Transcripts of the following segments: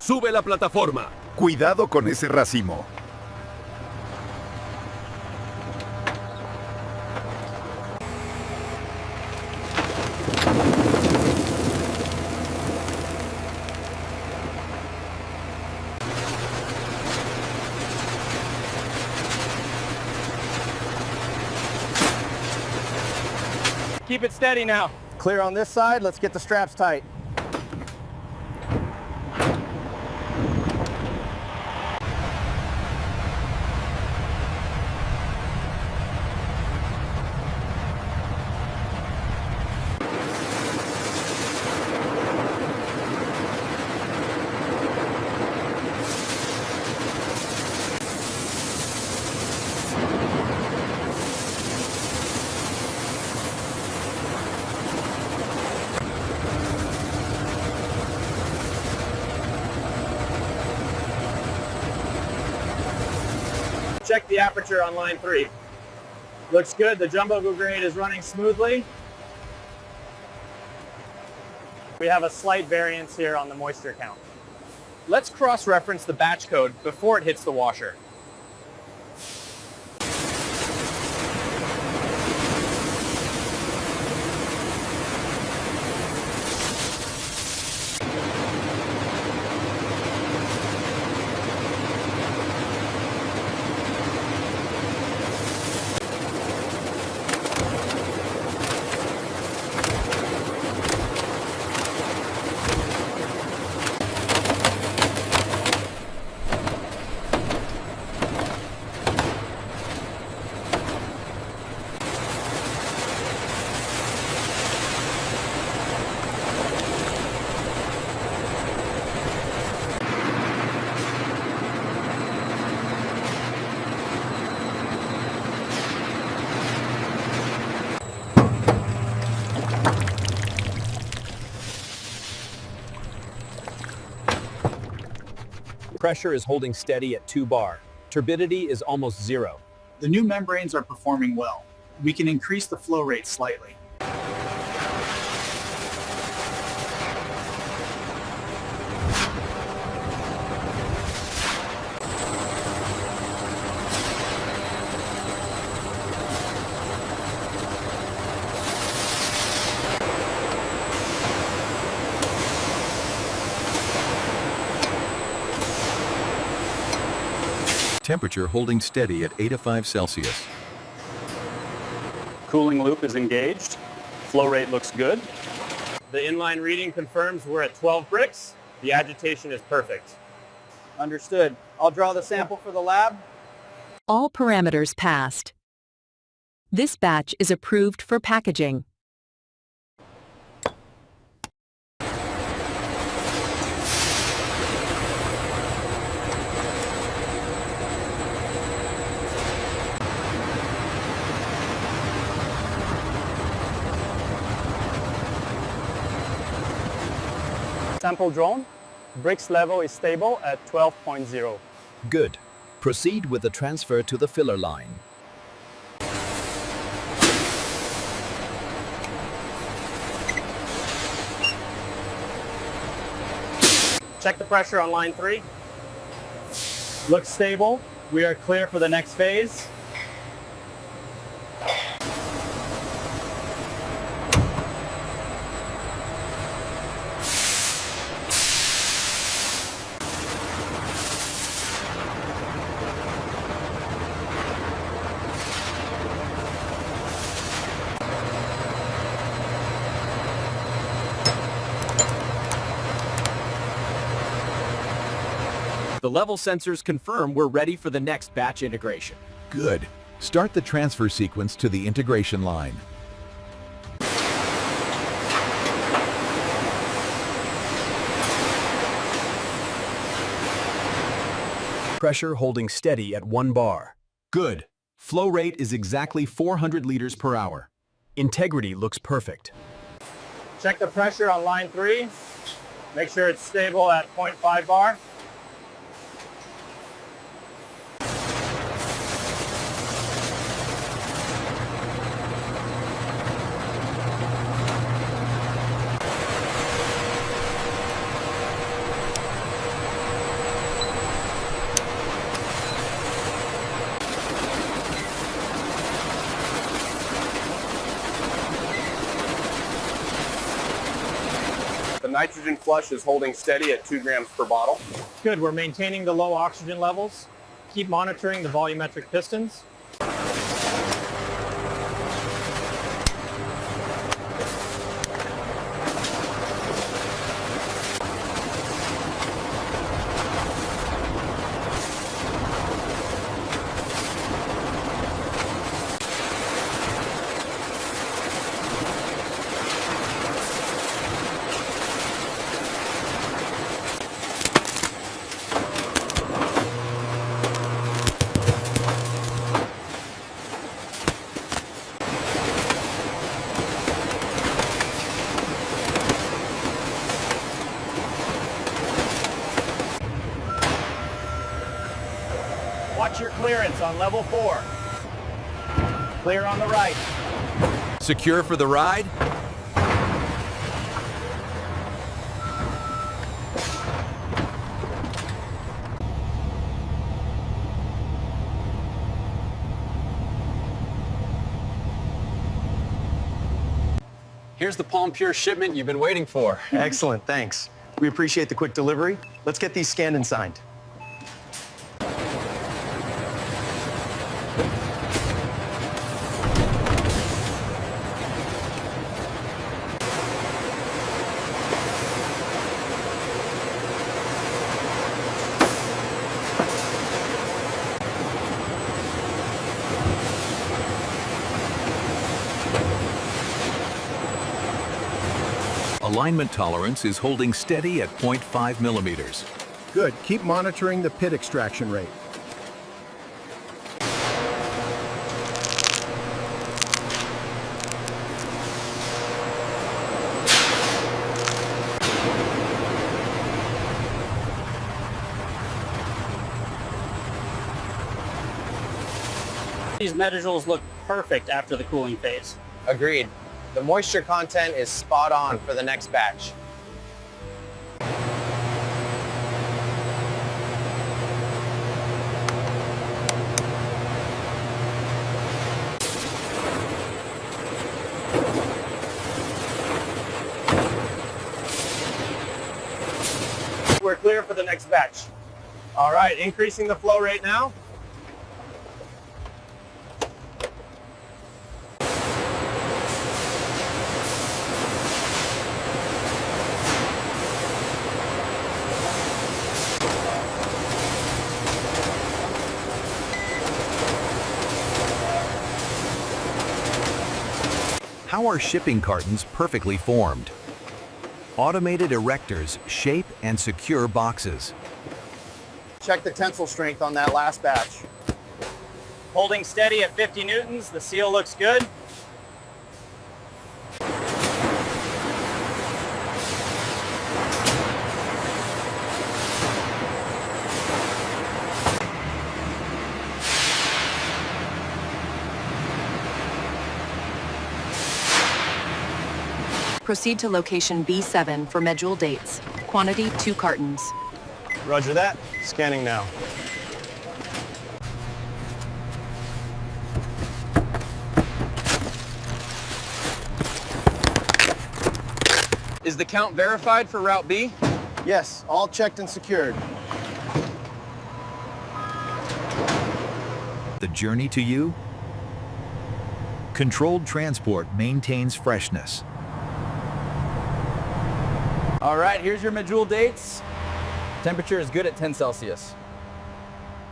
Sube la plataforma. Cuidado con ese racimo. Keep it steady now. Clear on this side. Let's get the straps tight. Check the aperture on line 3. Looks good. The jumbo grade is running smoothly. We have a slight variance here on the moisture count. Let's cross-reference the batch code before it hits the washer. Pressure is holding steady at 2 bar. Turbidity is almost 0. The new membranes are performing well. We can increase the flow rate slightly. Temperature holding steady at 85 Celsius. Cooling loop is engaged. Flow rate looks good. The inline reading confirms we're at 12 bricks. The agitation is perfect. Understood. I'll draw the sample for the lab. All parameters passed. This batch is approved for packaging. Sample drawn. Bricks level is stable at 12.0. Good. Proceed with the transfer to the filler line. Check the pressure on line 3. Looks stable. We are clear for the next phase. The level sensors confirm we're ready for the next batch integration. Good. Start the transfer sequence to the integration line. Pressure holding steady at 1 bar. Good. Flow rate is exactly 400 liters per hour. Integrity looks perfect. Check the pressure on line 3. Make sure it's stable at 0.5 bar. The nitrogen flush is holding steady at 2 grams per bottle. Good, we're maintaining the low oxygen levels. Keep monitoring the volumetric pistons. Watch your clearance on level 4. Clear on the right. Secure for the ride? Here's the Palm Pure shipment you've been waiting for. Excellent, thanks. We appreciate the quick delivery. Let's get these scanned and signed. Alignment tolerance is holding steady at 0.5 millimeters. Good. Keep monitoring the pit extraction rate. These measurables look perfect after the cooling phase. Agreed. The moisture content is spot on for the next batch. We're clear for the next batch. All right, increasing the flow rate now. How are shipping cartons perfectly formed? Automated erectors shape and secure boxes. Check the tensile strength on that last batch. Holding steady at 50 newtons, the seal looks good. Proceed to location B7 for medjool dates. Quantity 2 cartons. Roger that. Scanning now. Is the count verified for Route B? Yes, all checked and secured. The journey to you? Controlled transport maintains freshness. All right, here's your medjool dates. Temperature is good at 10 Celsius.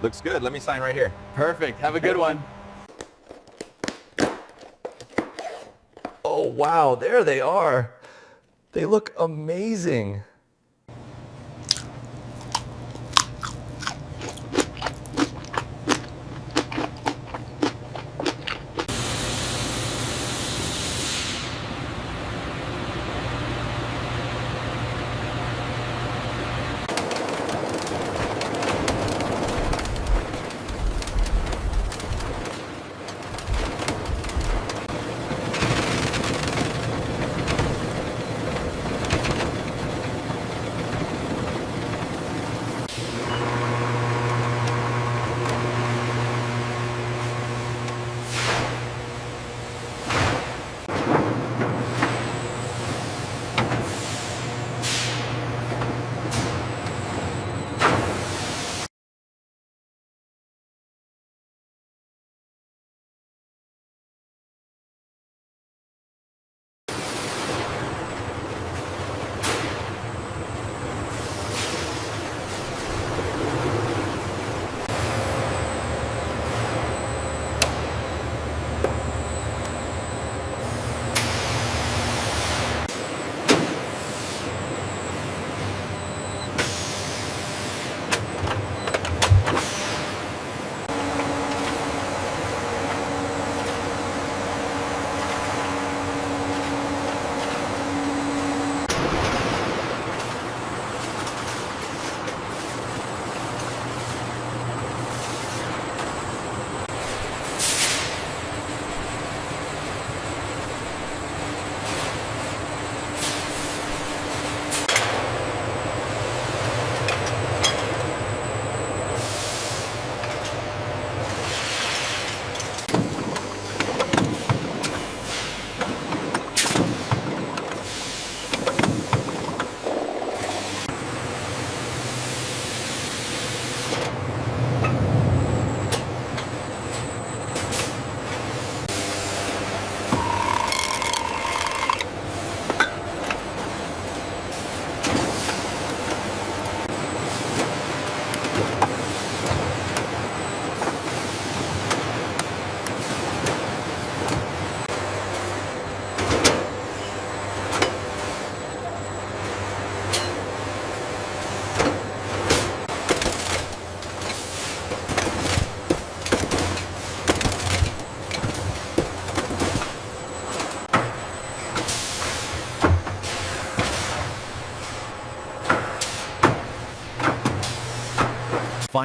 Looks good. Let me sign right here. Perfect. Have a good one. Oh, wow, there they are. They look amazing.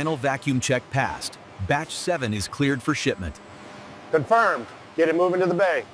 Final vacuum check passed. Batch 7 is cleared for shipment. Confirmed. Get it moving to the bay.